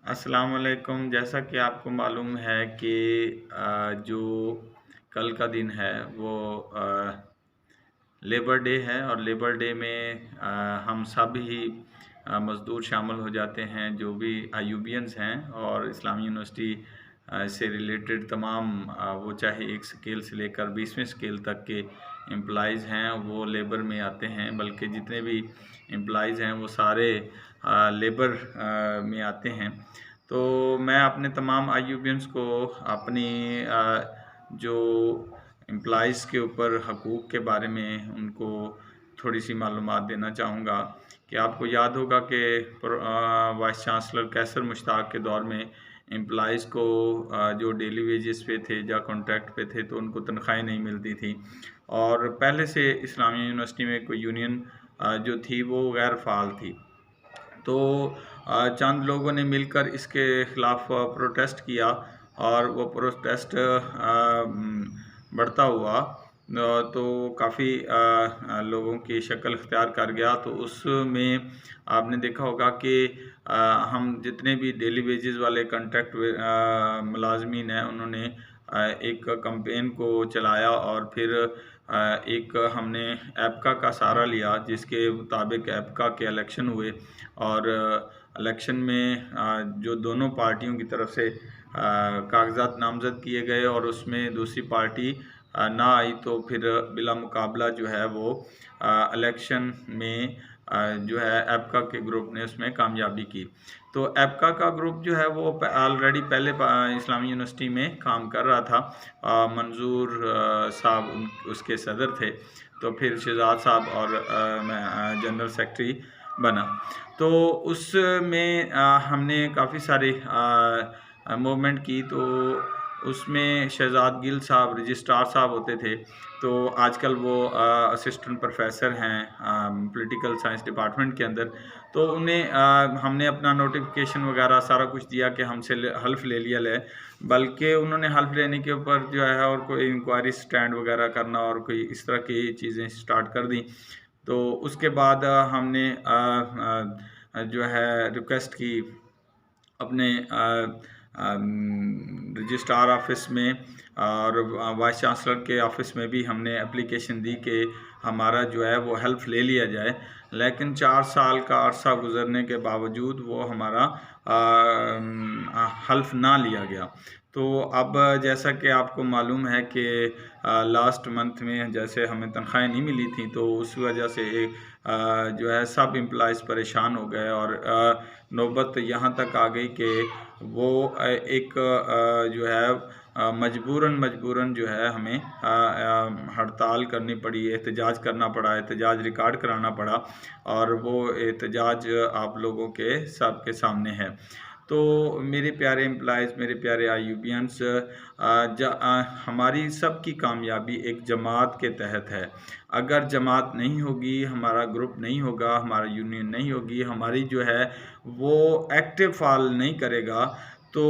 अस्सलाम वालेकुम। जैसा कि आपको मालूम है कि जो कल का दिन है वो लेबर डे है और लेबर डे में हम सब ही मज़दूर शामिल हो जाते हैं, जो भी आईयूबियंस हैं और इस्लामी यूनिवर्सिटी से रिलेटेड तमाम वो चाहे एक स्केल से लेकर 20वें स्केल तक के एम्प्लॉइज़ हैं वो लेबर में आते हैं। बल्कि जितने भी एम्प्लॉइज़ हैं वो सारे लेबर में आते हैं। तो मैं अपने तमाम आईयूबियंस को अपनी जो एम्प्लॉइज़ के ऊपर हकूक़ के बारे में उनको थोड़ी सी मालूमात देना चाहूँगा कि आपको याद होगा कि वाइस चांसलर कैसर मुश्ताक के दौर में एम्प्लॉइज़ को जो डेली वेजेस पे थे या कॉन्ट्रैक्ट पे थे तो उनको तनख्वाहें नहीं मिलती थी। और पहले से इस्लामी यूनिवर्सिटी में कोई यूनियन जो थी वो गैर फ़ाल थी। तो चंद लोगों ने मिलकर इसके ख़िलाफ़ प्रोटेस्ट किया और वो प्रोटेस्ट बढ़ता हुआ तो काफ़ी लोगों की शक्ल इख्तियार कर गया। तो उसमें आपने देखा होगा कि हम जितने भी डेली वेजेस वाले कॉन्ट्रैक्ट मुलाजमीन हैं उन्होंने एक कैंपेन को चलाया और फिर एक हमने एप्का का सहारा लिया, जिसके मुताबिक एप्का के इलेक्शन हुए और इलेक्शन में जो दोनों पार्टियों की तरफ से कागजात नामज़द किए गए और उसमें दूसरी पार्टी ना आई तो फिर बिला मुकाबला जो है वो इलेक्शन में जो है एप्का के ग्रुप ने उसमें कामयाबी की। तो एप्का का ग्रुप जो है वो ऑलरेडी पहले इस्लामी यूनिवर्सिटी में काम कर रहा था। मंजूर साहब उसके सदर थे, तो फिर शहजाद साहब और मैं जनरल सेक्रेटरी बना। तो उसमें हमने काफ़ी सारी मूवमेंट की। तो उसमें शहजाद गिल साहब रजिस्ट्रार साहब होते थे, तो आजकल वो असिस्टेंट प्रोफेसर हैं पॉलिटिकल साइंस डिपार्टमेंट के अंदर। तो उन्हें हमने अपना नोटिफिकेशन वगैरह सारा कुछ दिया कि हमसे हल्फ ले लिया ले, बल्कि उन्होंने हल्फ लेने के ऊपर जो है और कोई इंक्वायरी स्टैंड वगैरह करना और कोई इस तरह की चीज़ें स्टार्ट कर दी। तो उसके बाद हमने जो है रिक्वेस्ट की अपने रजिस्ट्रार ऑफिस में और वाइस चांसलर के ऑफिस में भी हमने एप्लीकेशन दी कि हमारा जो है वो हेल्प ले लिया जाए। लेकिन 4 साल का अरसा गुजरने के बावजूद वो हमारा हल्फ ना लिया गया। तो अब जैसा कि आपको मालूम है कि लास्ट मंथ में जैसे हमें तनख्वाहें नहीं मिली थी, तो उस वजह से जो है सब एम्प्लॉइज़ परेशान हो गए और नौबत यहाँ तक आ गई कि वो एक जो है मजबूरन जो है हमें हड़ताल करनी पड़ी, एहतजाज करना पड़ा, एहतजाज रिकॉर्ड कराना पड़ा और वो एहतजाज आप लोगों के सबके सामने है। तो मेरे प्यारे एम्प्लॉइज़, मेरे प्यारे आईयूबियंस, हमारी सब की कामयाबी एक जमात के तहत है। अगर जमात नहीं होगी, हमारा ग्रुप नहीं होगा, हमारा यूनियन नहीं होगी, हमारी जो है वो एक्टिव फाल नहीं करेगा, तो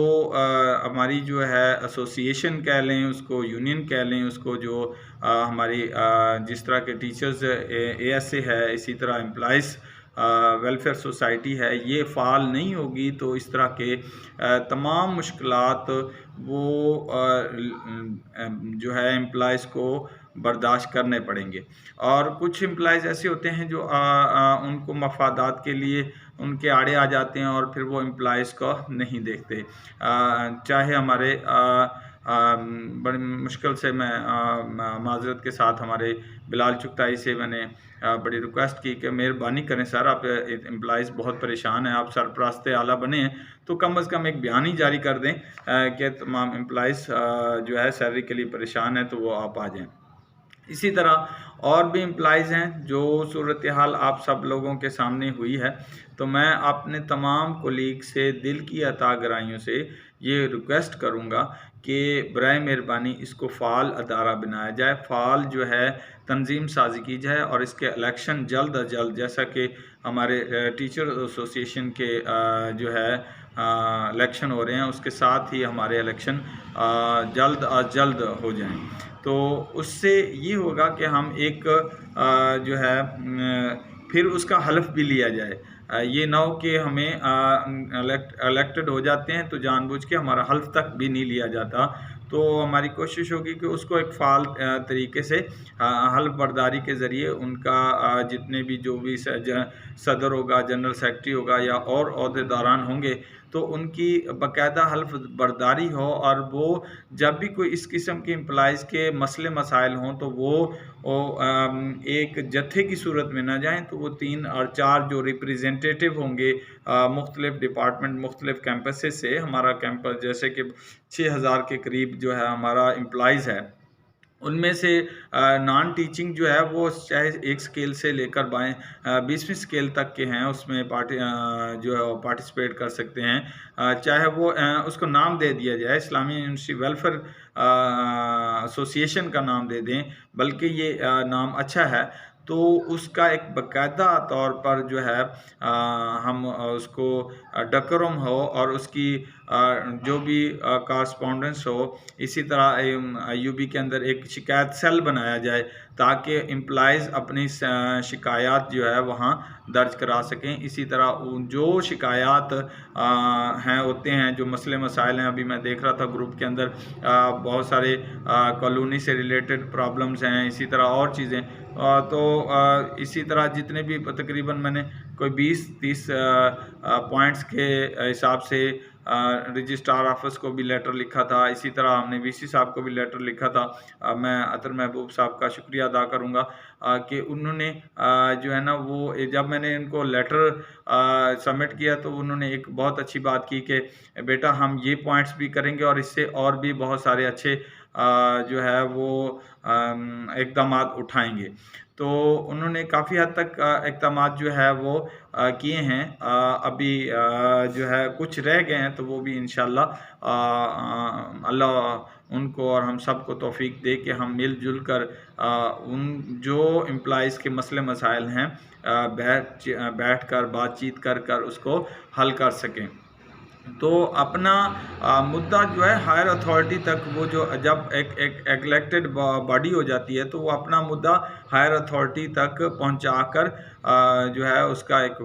हमारी जो है एसोसिएशन कह लें उसको, यूनियन कह लें उसको, जो हमारी जिस तरह के टीचर्स एएसए है, इसी तरह एम्प्लॉइज़ वेलफेयर सोसाइटी है, ये फ़ाल नहीं होगी तो इस तरह के तमाम मुश्किलात वो जो है एम्प्लॉइज़ को बर्दाश्त करने पड़ेंगे। और कुछ एम्प्लॉइज़ ऐसे होते हैं जो उनको मफादात के लिए उनके आड़े आ जाते हैं और फिर वो एम्प्लॉइज़ को नहीं देखते। चाहे हमारे बड़ी मुश्किल से मैं माज़रत के साथ हमारे बिलाल चुगताई से मैंने बड़ी रिक्वेस्ट की कि मेहरबानी करें सर, आप एम्प्लॉइज़ बहुत परेशान हैं, आप सरपरस्ते आला बने हैं तो कम अज़ कम एक बयान ही जारी कर दें कि तमाम एम्प्लॉइज़ जो है सैलरी के लिए परेशान हैं तो वो आप आ जाएँ। इसी तरह और भी एम्प्लॉइज़ हैं जो सूरत हाल आप सब लोगों के सामने हुई है। तो मैं अपने तमाम कोलीग से दिल की अता गहराइयों से ये रिक्वेस्ट करूँगा कि बराए मेहरबानी इसको फ़ाल अदारा बनाया जाए, फ़ाल जो है तंजीम साजी की जाए और इसके इलेक्शन जल्द अज जल्द, जैसा कि हमारे टीचर एसोसिएशन के जो है इलेक्शन हो रहे हैं, उसके साथ ही हमारे इलेक्शन जल्द अज जल्द हो जाएं। तो उससे ये होगा कि हम एक जो है फिर उसका हल्फ भी लिया जाए। ये ना हो कि हमें इलेक्टेड हो जाते हैं तो जानबूझ के हमारा हल्फ तक भी नहीं लिया जाता। तो हमारी कोशिश होगी कि उसको एक फ़ाल तरीके से हल्फ बर्दारी के ज़रिए उनका जितने भी जो भी सदर होगा, जनरल सेक्रेटरी होगा या और ओहदेदारान होंगे, तो उनकी बाकायदा हल्फ बर्दारी हो, और वो जब भी कोई इस किस्म के एम्प्लॉइज़ के मसले मसाइल हों तो वो एक जत्थे की सूरत में ना जाएं, तो वो 3 और 4 जो रिप्रेजेंटेटिव होंगे मुख्तलिफ डिपार्टमेंट, मुख्तलिफ कैंपसेस से, हमारा कैंपस जैसे कि 6000 के करीब जो है हमारा एम्प्लॉइज़ है, उनमें से नॉन टीचिंग जो है वो चाहे एक स्केल से लेकर 20वीं स्केल तक के हैं, उसमें जो है पार्टिसिपेट कर सकते हैं। चाहे वो उसको नाम दे दिया जाए इस्लामी यूनिवर्सिटी वेलफेयर एसोसिएशन का नाम दे दें, बल्कि ये नाम अच्छा है, तो उसका एक बाकायदा तौर पर जो है हम उसको डेकोरम हो और उसकी जो भी कॉरस्पॉन्डेंस हो, इसी तरह यूबी के अंदर एक शिकायत सेल बनाया जाए ताकि एम्प्लॉइज़ अपनी शिकायत जो है वहाँ दर्ज करा सकें। इसी तरह जो शिकायत हैं होते हैं, जो मसले मसाइल हैं, अभी मैं देख रहा था ग्रुप के अंदर बहुत सारे कॉलोनी से रिलेटेड प्रॉब्लम्स हैं, इसी तरह और चीज़ें, तो इसी तरह जितने भी तकरीबन मैंने कोई 20-30 पॉइंट्स के हिसाब से रजिस्ट्रार ऑफिस को भी लेटर लिखा था, इसी तरह हमने वीसी साहब को भी लेटर लिखा था। मैं अतर महबूब साहब का शुक्रिया अदा करूँगा कि उन्होंने जो है ना वो जब मैंने इनको लेटर सबमिट किया तो उन्होंने एक बहुत अच्छी बात की कि बेटा हम ये पॉइंट्स भी करेंगे और इससे और भी बहुत सारे अच्छे जो है वो इक़दामात उठाएंगे। तो उन्होंने काफ़ी हद तक इक़दामात जो है वो किए हैं। अभी जो है कुछ रह गए हैं, तो वो भी इंशाअल्लाह अल्लाह उनको और हम सब को तौफीक दे कि हम मिलजुल कर उन जो एम्प्लॉइज़ के मसले मसाइल हैं बैठ कर बातचीत कर उसको हल कर सकें। तो अपना मुद्दा जो है हायर अथॉरिटी तक, वो जो जब एक इलेक्टेड बॉडी हो जाती है तो वो अपना मुद्दा हायर अथॉरिटी तक पहुंचाकर जो है उसका एक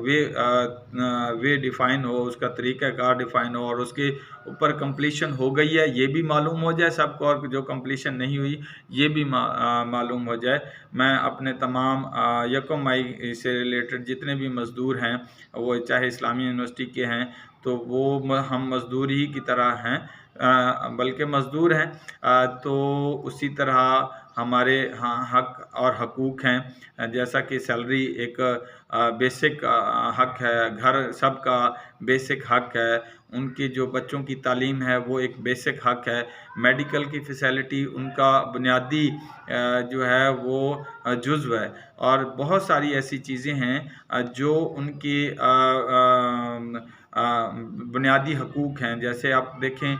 वे डिफ़ाइन हो, उसका तरीक़ाकार डिफ़ाइन हो, और उसके ऊपर कंप्लीशन हो गई है ये भी मालूम हो जाए सबको, और जो कंप्लीशन नहीं हुई ये भी मालूम हो जाए। मैं अपने तमाम यकम मई से रिलेटेड जितने भी मज़दूर हैं, वो चाहे इस्लामी यूनिवर्सिटी के हैं तो वो हम मज़दूर ही की तरह हैं, बल्कि मज़दूर हैं, तो उसी तरह हमारे हक और हकूक़ हैं। जैसा कि सैलरी एक बेसिक हक है, घर सबका बेसिक हक है, उनकी जो बच्चों की तालीम है वो एक बेसिक हक है, मेडिकल की फ़ैसिलिटी उनका बुनियादी जो है वो जुज़्व है, और बहुत सारी ऐसी चीज़ें हैं जो उनकी बुनियादी हकूक़ हैं। जैसे आप देखें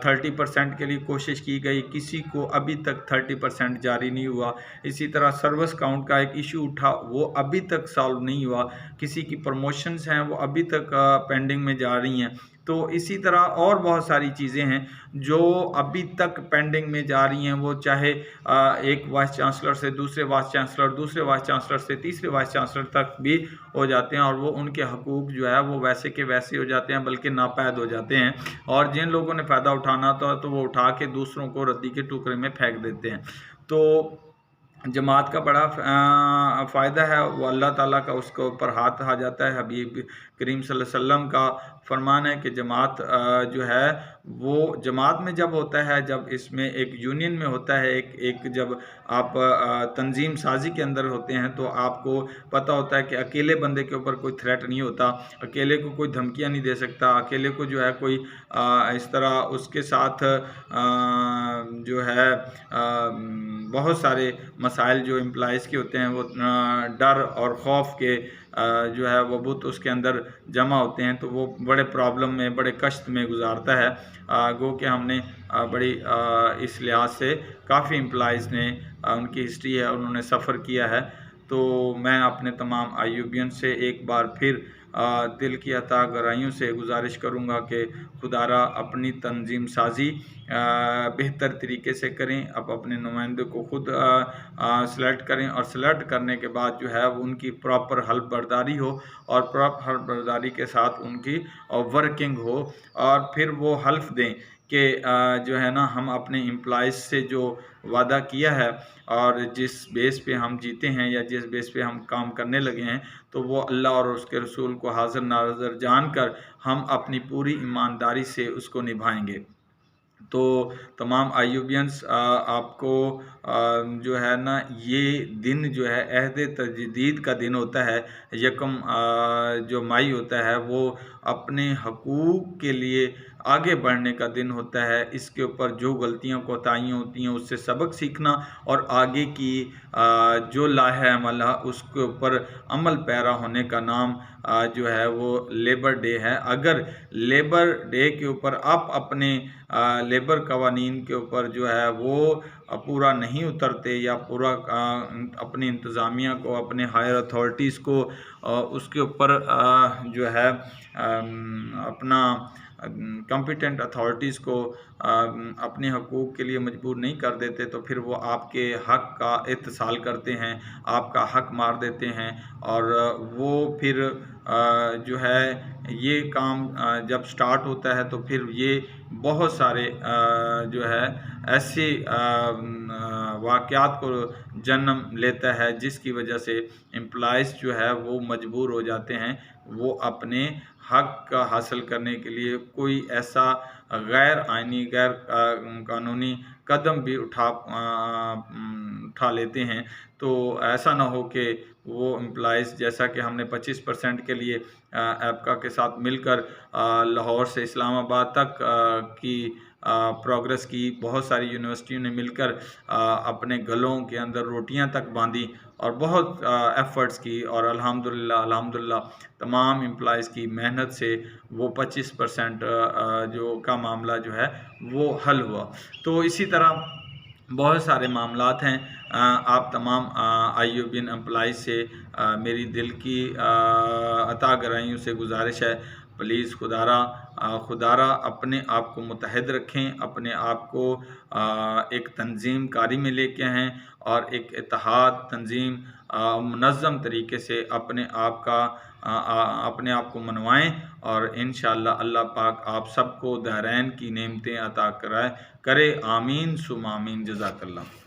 30% के लिए कोशिश की गई, किसी को अभी तक 30% जारी नहीं हुआ। इसी तरह सर्विस काउंट का एक इशू उठा, वो अभी तक सॉल्व नहीं हुआ। किसी की प्रमोशंस हैं वो अभी तक पेंडिंग में जा रही हैं। तो इसी तरह और बहुत सारी चीज़ें हैं जो अभी तक पेंडिंग में जा रही हैं, वो चाहे एक वाइस चांसलर से दूसरे वाइस चांसलर, दूसरे वाइस चांसलर से तीसरे वाइस चांसलर तक भी हो जाते हैं, और वो उनके हकूक़ जो है वो वैसे के वैसे हो जाते हैं, बल्कि नापैद हो जाते हैं, और जिन लोगों ने फ़ायदा उठाना था तो वो उठा के दूसरों को रद्दी के टुकड़े में फेंक देते हैं। तो जमात का बड़ा फ़ायदा है, वो अल्लाह ताला का उसके ऊपर हाथ आ जाता है। हबीब करीम सल्लल्लाहु अलैहि वसल्लम का फरमान है कि जमात जो है वो जमात में जब होता है, जब इसमें एक यूनियन में होता है, एक जब आप तंजीम साजी के अंदर होते हैं तो आपको पता होता है कि अकेले बंदे के ऊपर कोई थ्रेट नहीं होता, अकेले को कोई धमकियां नहीं दे सकता, अकेले को जो है कोई इस तरह उसके साथ जो है बहुत सारे मसाइल जो एम्प्लॉइज़ के होते हैं वो डर और खौफ के जो है वो बुत उसके अंदर जमा होते हैं, तो वो बड़े प्रॉब्लम में, बड़े कष्ट में गुजारता है। गो कि हमने बड़ी इस लिहाज से काफ़ी एम्प्लॉइज़ ने उनकी हिस्ट्री है, उन्होंने सफ़र किया है। तो मैं अपने तमाम आईयूबियन से एक बार फिर दिल की अता गहराइयों से गुजारिश करूँगा कि खुदारा अपनी तंजीम साजी बेहतर तरीके से करें। अब अपने नुमाइंदों को खुद सेलेक्ट करें और सेलेक्ट करने के बाद जो है वो उनकी प्रॉपर हल्फ बर्दारी हो और प्रॉपर हल्फ बर्दारी के साथ उनकी वर्किंग हो और फिर वो हल्फ दें कि जो है ना हम अपने एम्प्लॉइज़ से जो वादा किया है और जिस बेस पे हम जीते हैं या जिस बेस पे हम काम करने लगे हैं तो वो अल्लाह और उसके रसूल को हाज़िर नाज़िर जानकर हम अपनी पूरी ईमानदारी से उसको निभाएंगे। तो तमाम आईयूबियंस आपको जो है ना ये दिन जो है अहद तजदीद का दिन होता है। यकम जो मई होता है वो अपने हकूक़ के लिए आगे बढ़ने का दिन होता है। इसके ऊपर जो गलतियाँ कोताहियाँ होती हैं उससे सबक सीखना और आगे की जो लाहे अमल है उसके ऊपर अमल पैरा होने का नाम जो है वो लेबर डे है। अगर लेबर डे के ऊपर आप अपने लेबर कवानीन के ऊपर जो है वो पूरा नहीं उतरते या पूरा अपनी इंतज़ामिया को अपने हायर अथॉरिटीज़ को उसके ऊपर जो है अपना कॉम्पिटेंट अथॉरिटीज़ को अपने हकूक़ के लिए मजबूर नहीं कर देते तो फिर वो आपके हक़ का इत्तिसाल करते हैं, आपका हक़ मार देते हैं और वो फिर जो है ये काम जब स्टार्ट होता है तो फिर ये बहुत सारे जो है ऐसे वाक़यात को जन्म लेता है जिसकी वजह से एम्प्लॉइज़ जो है वो मजबूर हो जाते हैं वो अपने हक़ का हासिल करने के लिए कोई ऐसा गैर आइनी गैर कानूनी कदम भी उठा लेते हैं। तो ऐसा ना हो कि वो एम्प्लॉइज़ जैसा कि हमने 25% के लिए एप्का के साथ मिलकर लाहौर से इस्लामाबाद तक की प्रोग्रेस की, बहुत सारी यूनिवर्सिटियों ने मिलकर अपने गलों के अंदर रोटियां तक बांधी और बहुत एफ़र्ट्स की और अल्हम्दुलिल्लाह तमाम एम्प्लॉइज़ की मेहनत से वो 25% जो का मामला जो है वो हल हुआ। तो इसी तरह बहुत सारे मामलात हैं। आप तमाम आईयूबियन एम्प्लॉइज़ से मेरी दिल की अता गहराइयों से गुजारिश है, प्लीज़ खुदारा अपने आप को मुत्तहिद रखें, अपने आप को एक तंजीम कारी में लेके आएँ और एक इत्तेहाद तंजीम मुनज़्ज़म तरीके से अपने आप को मनवाएँ और इंशाअल्लाह अल्लाह पाक आप सबको दारैन की नेमतें अता करे। आमीन सुम्मा आमीन। जज़ाकल्लाह।